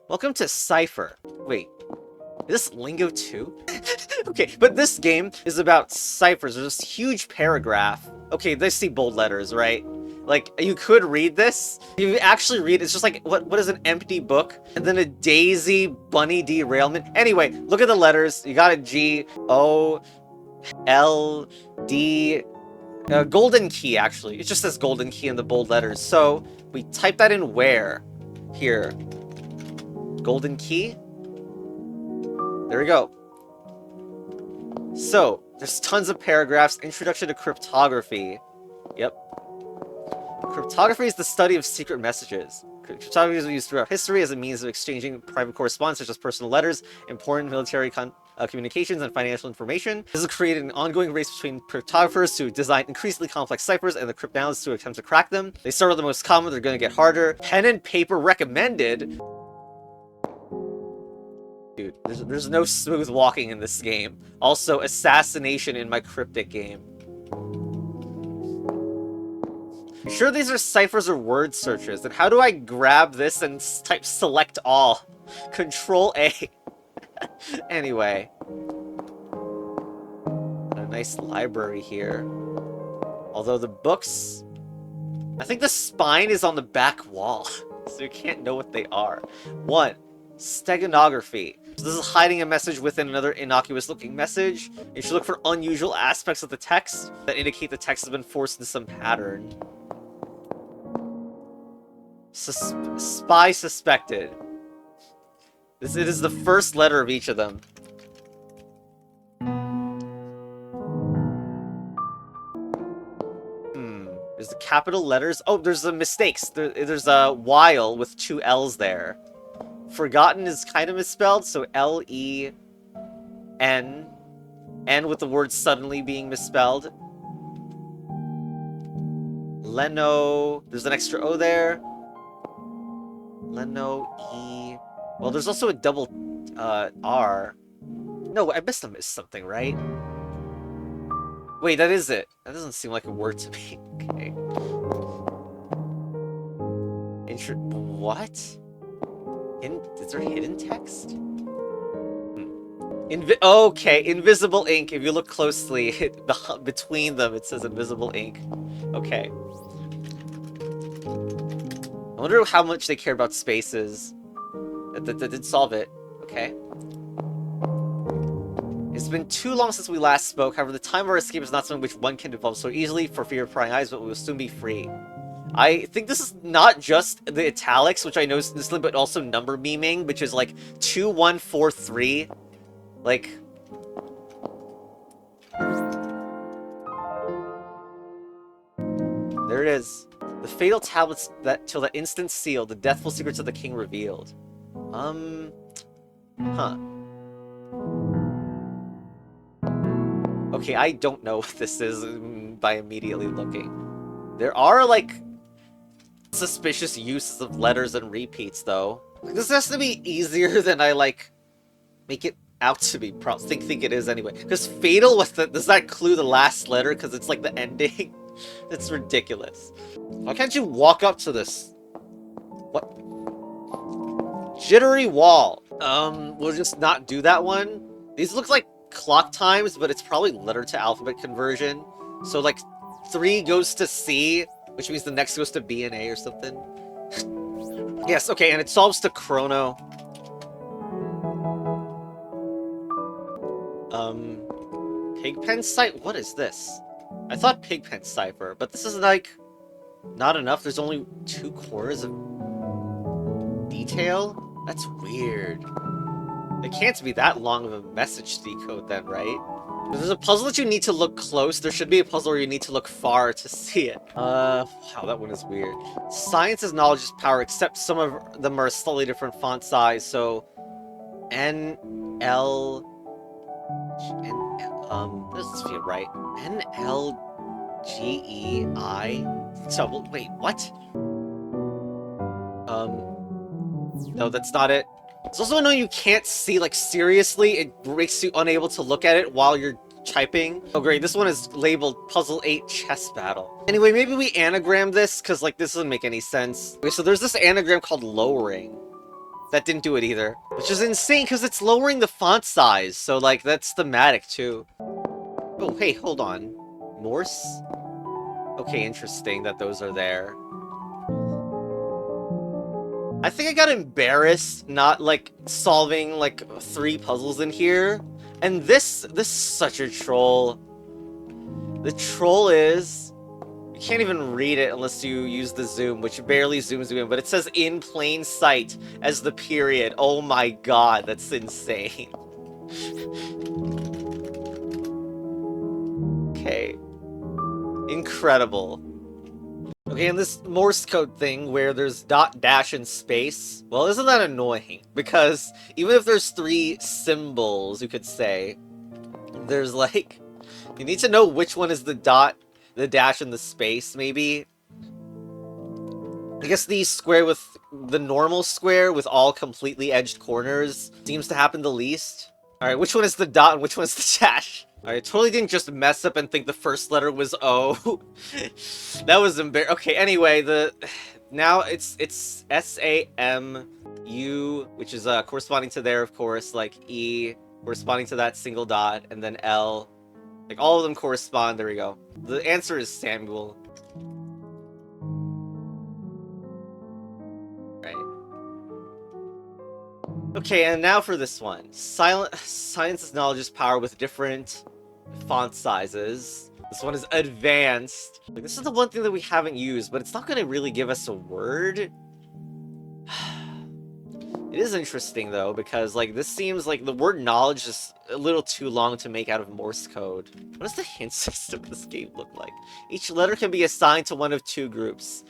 Welcome to Cypher. Wait, is this Lingo 2? Okay, but this game is about ciphers. There's this huge paragraph. Okay, they see bold letters, right? Like, you could read this. You actually read it's just like, what is an empty book? And then a daisy bunny derailment. Anyway, look at the letters. You got a G, O, L, D, golden key, actually. It just says golden key in the bold letters. So, we type that in where? Here. Golden key. There we go. So, there's tons of paragraphs. Introduction to cryptography. Yep. Cryptography is the study of secret messages. Cryptography is used throughout history as a means of exchanging private correspondence, such as personal letters, important military communications, and financial information. This has created an ongoing race between cryptographers to design increasingly complex ciphers and the cryptanalysts to attempt to crack them. They start with the most common, they're going to get harder. Pen and paper recommended. Dude, there's no smooth walking in this game. Also, assassination in my cryptic game. You sure these are ciphers or word searches? And how do I grab this and type select all? Control A. Anyway. A nice library here. Although the books... I think the spine is on the back wall. So you can't know what they are. 1. Steganography. So this is hiding a message within another innocuous looking message. You should look for unusual aspects of the text that indicate the text has been forced into some pattern. Spy suspected. It is the first letter of each of them. There's the capital letters. Oh, there's the mistakes. There's a while with 2 L's there. Forgotten is kind of misspelled, so L-E-N. N with the word suddenly being misspelled. Leno. There's an extra O there. Leno, E. Well, there's also a double R. No, I missed something, right? Wait, that is it. That doesn't seem like a word to me. Okay. What? Is there hidden text? Okay, invisible ink. If you look closely, between them, it says invisible ink. Okay. I wonder how much they care about spaces. That did solve it. Okay. It's been too long since we last spoke. However, the time of our escape is not something which one can develop so easily for fear of prying eyes, but we will soon be free. I think this is not just the italics, which I know is this, but also number memeing, which is like 2143. Like, there it is. The fatal tablets that till the instant sealed, the deathful secrets of the king revealed. Huh. Okay, I don't know what this is by immediately looking. There are, like, suspicious uses of letters and repeats, though. This has to be easier than I, like, make it out to be. Think it is anyway. Because fatal, does that clue the last letter? Because it's, like, the ending? It's ridiculous. Why can't you walk up to this? What? Jittery wall. We'll just not do that one. These look like clock times, but it's probably letter to alphabet conversion. So, like, 3 goes to C, which means the next goes to B and A or something. Yes, okay, and it solves to Chrono. Pigpen Cypher? What is this? I thought Pigpen Cypher, but this is, like, not enough. There's only 2 cores of detail? That's weird. It can't be that long of a message to decode then, right? If there's a puzzle that you need to look close, there should be a puzzle where you need to look far to see it. Wow, that one is weird. Science is knowledge's power, except some of them are a slightly different font size, so... N, L... this feel right. N, L, G, E, I... So, wait, what? No, that's not it. It's also annoying you can't see, like, seriously, it makes you unable to look at it while you're typing. Oh great, this one is labeled Puzzle 8 Chess Battle. Anyway, maybe we anagram this, because, like, this doesn't make any sense. Okay, so there's this anagram called lowering. that didn't do it either. Which is insane, because it's lowering the font size, so, like, that's thematic, too. Oh, hey, hold on. Morse? Okay, interesting that those are there. I think I got embarrassed not, like, solving, like, 3 puzzles in here. And this is such a troll. The troll is... You can't even read it unless you use the zoom, which barely zooms you in, but it says in plain sight as the period. Oh my god, that's insane. Okay. Incredible. Okay, and this Morse code thing where there's dot, dash, and space, well, isn't that annoying? Because even if there's 3 symbols, you could say, there's like, you need to know which one is the dot, the dash, and the space, maybe? I guess the square with, the normal square with all completely edged corners seems to happen the least. Alright, which one is the dot and which one's the dash? I totally didn't just mess up and think the first letter was O. That was embarrassing. Okay, anyway, now it's S-A-M-U, which is corresponding to there, of course, like E, corresponding to that single dot, and then L. Like, all of them correspond. There we go. The answer is Samuel. Right. Okay, and now for this one. Science is knowledge's power with different font sizes. This one is advanced. Like, this is the one thing that we haven't used, but it's not going to really give us a word. It is interesting, though, because, like, this seems like the word knowledge is a little too long to make out of Morse code. What does the hint system of this game look like? Each letter can be assigned to one of 2 groups.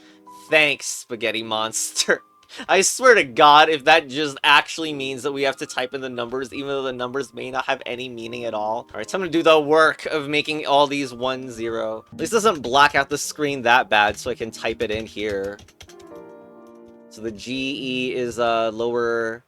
Thanks, Spaghetti Monster. I swear to God, if that just actually means that we have to type in the numbers, even though the numbers may not have any meaning at all. Alright, time to do the work of making all these 1, 0. At least it doesn't black out the screen that bad, so I can type it in here. So the G-E is lower,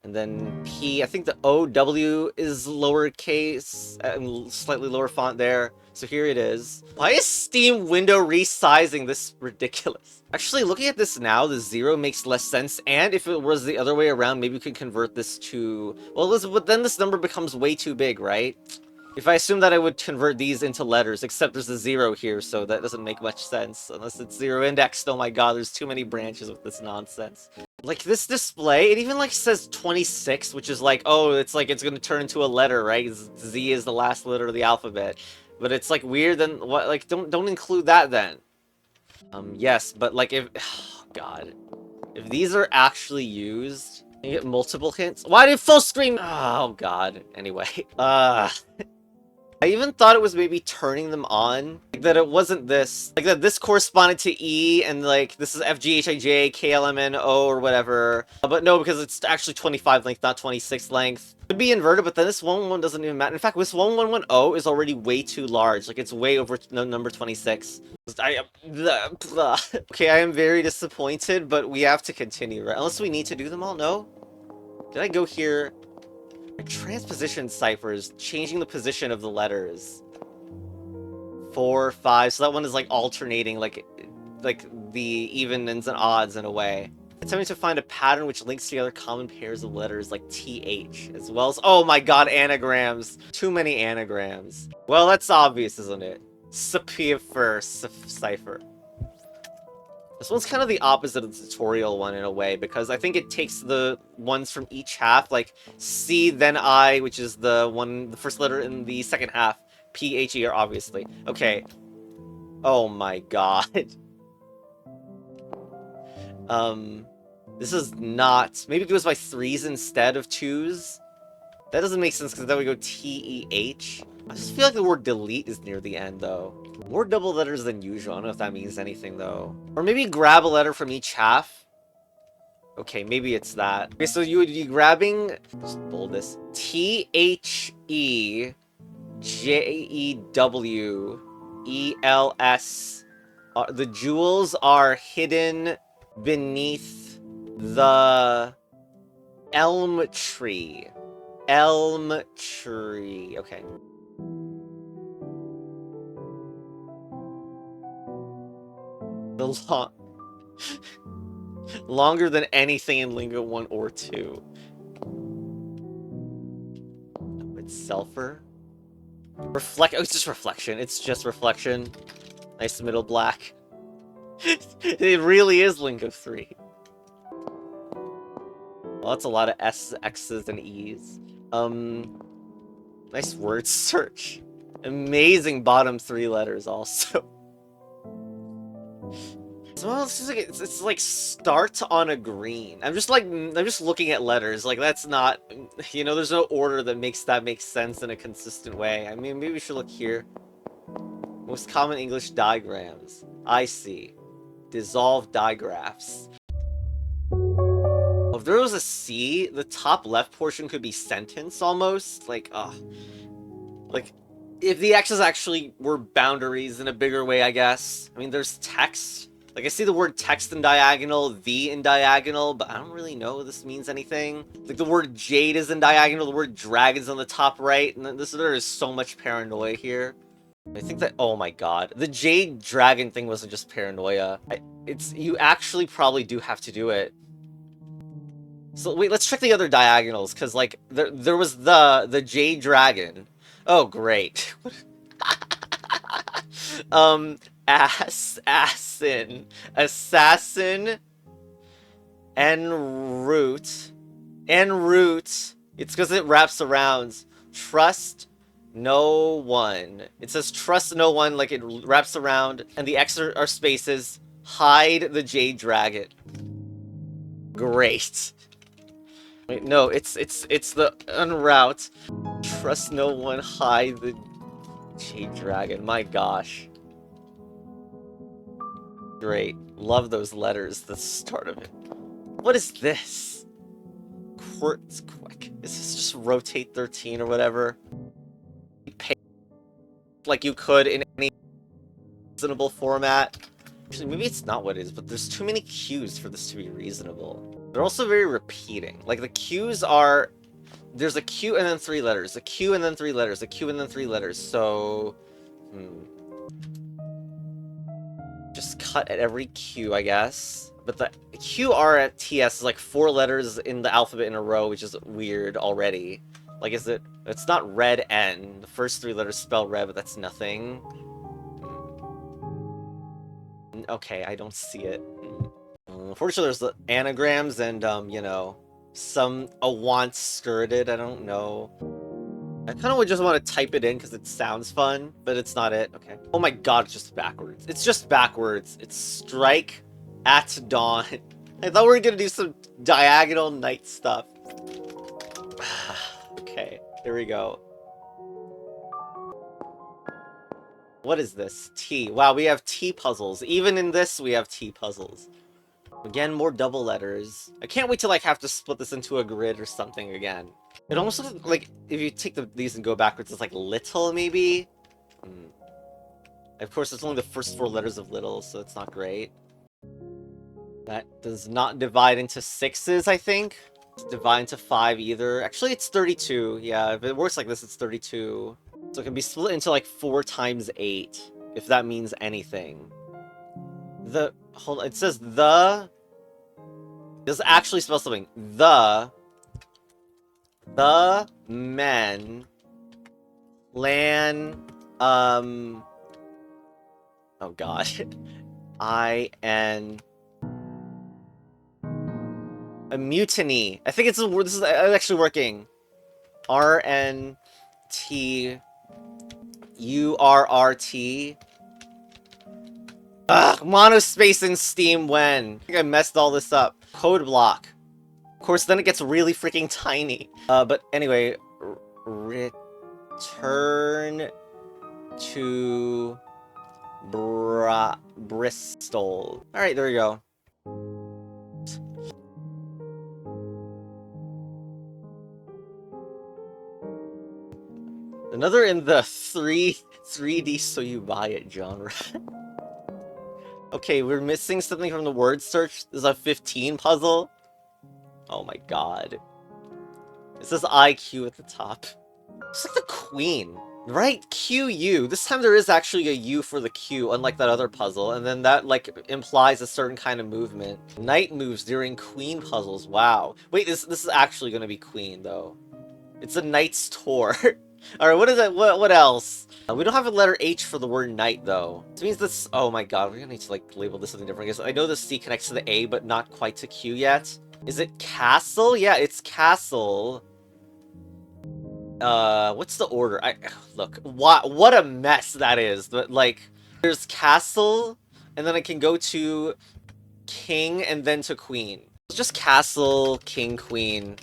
and then P, I think the O-W is lowercase, and slightly lower font there. So here it is. Why is Steam window resizing this ridiculous? Actually, looking at this now, the 0 makes less sense, and if it was the other way around, maybe we could convert this to... Well, but then this number becomes way too big, right? If I assume that I would convert these into letters, except there's a 0 here, so that doesn't make much sense. Unless it's 0 indexed. Oh my god, there's too many branches with this nonsense. Like, this display, it even, like, says 26, which is like, oh, it's like it's gonna turn into a letter, right? Z is the last letter of the alphabet. But it's, like, weird, then, what, like, don't include that, then. Yes, but, like, if... Oh, god. If these are actually used... You get multiple hints? Why did full screen... Oh, god. Anyway. I even thought it was maybe turning them on. Like, that it wasn't this. Like, that this corresponded to E, and, like, this is F, G, H, I, J, K, L, M, N, O, or whatever. But no, because it's actually 25 length, not 26 length. Could be inverted, but then this 111 doesn't even matter. In fact, this 1110 is already way too large. Like, it's way over number 26. Okay, I am very disappointed, but we have to continue, right? Unless we need to do them all? No? Did I go here? Transposition ciphers, changing the position of the letters. 4, 5, so that one is like alternating, like the evens and odds in a way. Attempting to find a pattern which links together common pairs of letters like TH, as well as, oh my god, anagrams. Too many anagrams. Well, that's obvious, isn't it? Cypher, Cypher. This one's kind of the opposite of the tutorial one in a way, because I think it takes the ones from each half, like C, then I, which is the first letter in the second half. P, H, E, R, obviously. Okay. Oh my god. This is not... Maybe it goes by 3s instead of 2s? That doesn't make sense, because then we go T-E-H. I just feel like the word delete is near the end, though. More double letters than usual. I don't know if that means anything, though. Or maybe grab a letter from each half. Okay, maybe it's that. Okay, so you would be grabbing... Just bold this. T-H-E-J-E-W-E-L-S. The jewels are hidden beneath the elm tree. Elm tree. Okay. The long... Longer than anything in Lingo 1 or 2. No, it's Cypher. Oh, it's just reflection. It's just reflection. Nice middle black. It really is Lingo 3. Well, that's a lot of S's, X's, and E's. Nice word search. Amazing bottom 3 letters also. So it's like start on a green. I'm just looking at letters. Like that's not, you know, there's no order that makes sense in a consistent way. I mean, maybe we should look here. Most common English diagrams. I see. Dissolved digraphs. If there was a C, the top left portion could be sentence almost. Like, like if the X's actually were boundaries in a bigger way, I guess. I mean, there's text. Like, I see the word text in diagonal, the in diagonal, but I don't really know if this means anything. Like, the word jade is in diagonal, the word dragon's on the top right, and there is so much paranoia here. I think that, oh my god, the jade dragon thing wasn't just paranoia. You actually probably do have to do it. So, wait, let's check the other diagonals, because, like, there was the jade dragon. Oh, great. Assassin, en route. It's because it wraps around. Trust no one. It says trust no one, like it wraps around, and the X are spaces. Hide the jade dragon. Great. Wait, no, it's the unroute. Trust no one. Hide the jade dragon. My gosh. Great. Love those letters, the start of it. What is this? Quartz quick. Is this just rotate 13 or whatever? Like you could in any reasonable format. Actually, maybe it's not what it is, but there's too many Q's for this to be reasonable. They're also very repeating. Like the Q's are... There's a Q and then 3 letters. A Q and then 3 letters. A Q and then 3 letters. So... Just cut at every Q, I guess. But the QR at TS is like 4 letters in the alphabet in a row, which is weird already. Like, is it... It's not red N. The first 3 letters spell red, but that's nothing. Okay, I don't see it. Unfortunately, there's the anagrams and, you know, a want skirted, I don't know. I kind of would just want to type it in because it sounds fun, but it's not it. Okay. Oh my god, it's just backwards. It's just backwards. It's strike at dawn. I thought we were going to do some diagonal night stuff. Okay, here we go. What is this? T. Wow, we have T puzzles. Even in this, we have T puzzles. Again, more double letters. I can't wait to, like, have to split this into a grid or something again. It almost looks like, if you take these and go backwards, it's like little, maybe? Of course, it's only the first 4 letters of little, so it's not great. That does not divide into 6s, I think. Divide into 5 either. Actually, it's 32. Yeah, if it works like this, it's 32. So it can be split into like 4 times 8, if that means anything. Hold on, it says the... This actually spells something. The men... Oh god. A mutiny. I think this is actually working. RNTURRT. Ugh, monospace in Steam when? I think I messed all this up. Code block. Of course, then it gets really freaking tiny. But anyway, return to Bristol. Alright, there we go. Another in the 3D so you buy it genre. Okay, we're missing something from the word search. There's a 15 puzzle. Oh my god. It says IQ at the top. It's like the queen. Right, QU. This time there is actually a U for the Q, unlike that other puzzle, and then that, like, implies a certain kind of movement. Knight moves during queen puzzles. Wow. Wait, this is actually gonna be queen, though. It's a knight's tour. Alright, what is it? What else? We don't have a letter H for the word knight, though. This means this... Oh my god, we're gonna need to, like, label this something different. I know the C connects to the A, but not quite to Q yet. Is it castle? Yeah, it's castle. What's the order? Look, what a mess that is. But, like, there's castle, and then I can go to king, and then to queen. It's just castle, king, queen.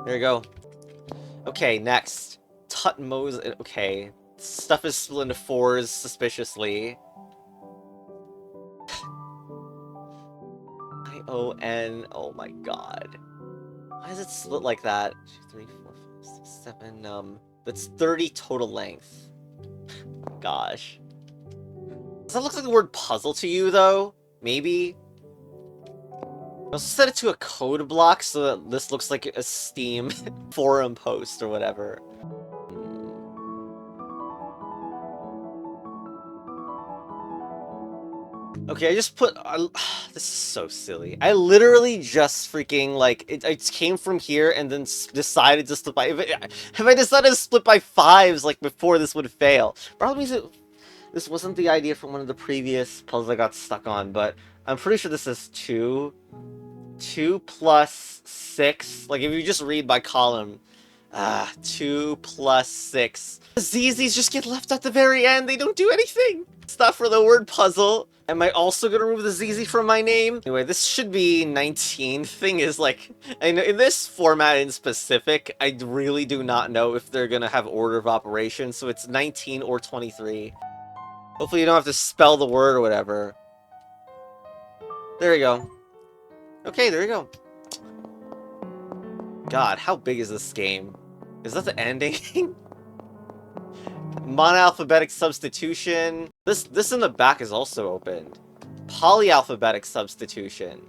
There you go. Okay, next. Tutmos. Okay. Stuff is split into fours, suspiciously. I-O-N. Oh my god. Why is it split like that? 2, 3, 4, 5, 6, 7, that's 30 total length. Gosh. Does that look like the word puzzle to you, though? Maybe? I also set it to a code block so that this looks like a Steam forum post or whatever. Okay, I just put... this is so silly. I literally just freaking, like... It came from here and then decided to split by... If I decided to split by 5s, like, before, this would fail. Probably means this wasn't the idea from one of the previous puzzles I got stuck on, but I'm pretty sure this is 2. 2 plus 6. Like, if you just read by column... 2 plus 6. The ZZs just get left at the very end. They don't do anything. It's not for the word puzzle. Am I also gonna remove the ZZ from my name? Anyway, this should be 19. Thing is, like, I know in this format in specific, I really do not know if they're gonna have order of operation, so it's 19 or 23. Hopefully you don't have to spell the word or whatever. There you go. Okay, there you go. God, how big is this game? Is that the ending? Monoalphabetic substitution. This in the back is also opened. Polyalphabetic substitution.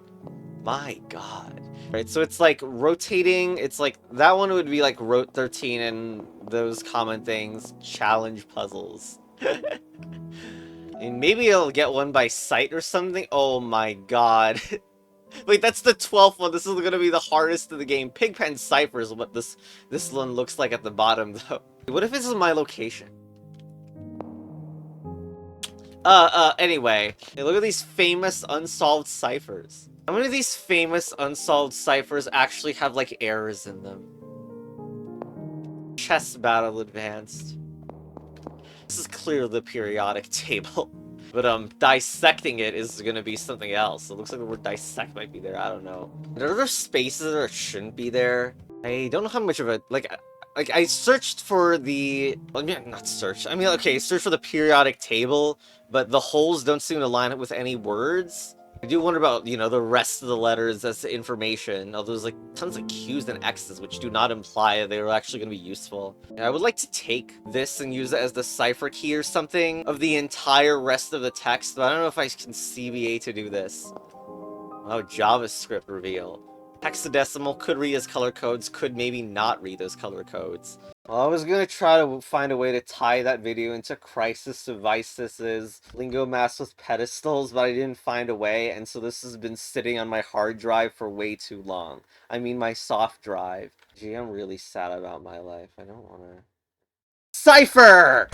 My god. Right, so it's like rotating. It's like that one would be like rote 13 and those common things. Challenge puzzles. And maybe I'll get one by sight or something. Oh my god. Wait, that's the 12th one. This is gonna be the hardest of the game. Pigpen Cypher is what this one looks like at the bottom, though. What if this is my location? Anyway. Hey, look at these famous unsolved ciphers. How many of these famous unsolved ciphers actually have, like, errors in them? Chess battle advanced. This is clearly the periodic table. But, dissecting it is gonna be something else. It looks like the word dissect might be there. I don't know. Are there spaces that shouldn't be there? I don't know how much of a... Like, I searched for the... Well, not search. I mean, okay, search for the periodic table, but the holes don't seem to line up with any words. I do wonder about, you know, the rest of the letters as information. Although there's, like, tons of Q's and X's, which do not imply that they're actually going to be useful. I would like to take this and use it as the cipher key or something of the entire rest of the text, but I don't know if I can CBA to do this. Oh, JavaScript reveal. Hexadecimal could read as color codes, could maybe not read those color codes. Well, I was gonna try to find a way to tie that video into Crisis of Isis's Lingo Mass with pedestals, but I didn't find a way, and so this has been sitting on my hard drive for way too long. I mean my soft drive. Gee, I'm really sad about my life. I don't wanna... Cypher!